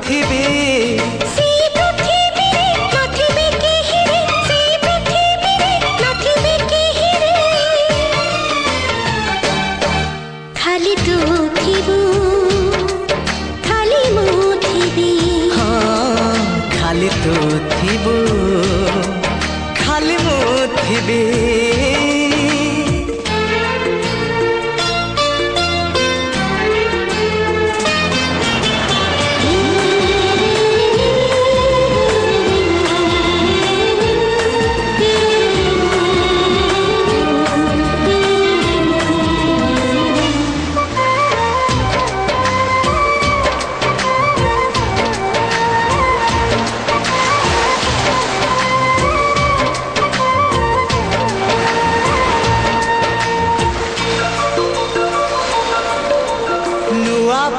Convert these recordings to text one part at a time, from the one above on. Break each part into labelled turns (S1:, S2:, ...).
S1: पृथ्वी
S2: खाली तू थिबू खाली मु थिबी
S1: हाँ खाली तू थिबू खाली मु थिबी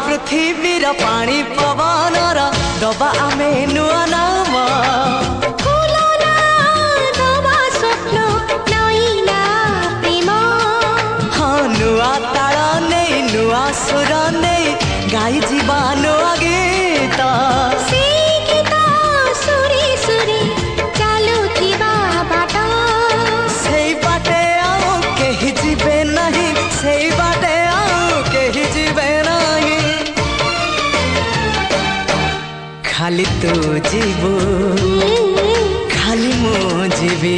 S1: पृथ्वीर पानी पवनर दबा आमे नुआ नाम
S2: स्वप्न नईना प्रेम
S1: हाँ नुआ ताल नहीं नुआ सुर नहीं गाई जीवा नुआ गीत
S2: सुरी सुरी चलुथिबा बाट
S1: सेई बाटे आओ केही जीवे नहीं सेई बाटे आओ केही जीवे नहीं खाली तू जीवो खाली मो जीवी।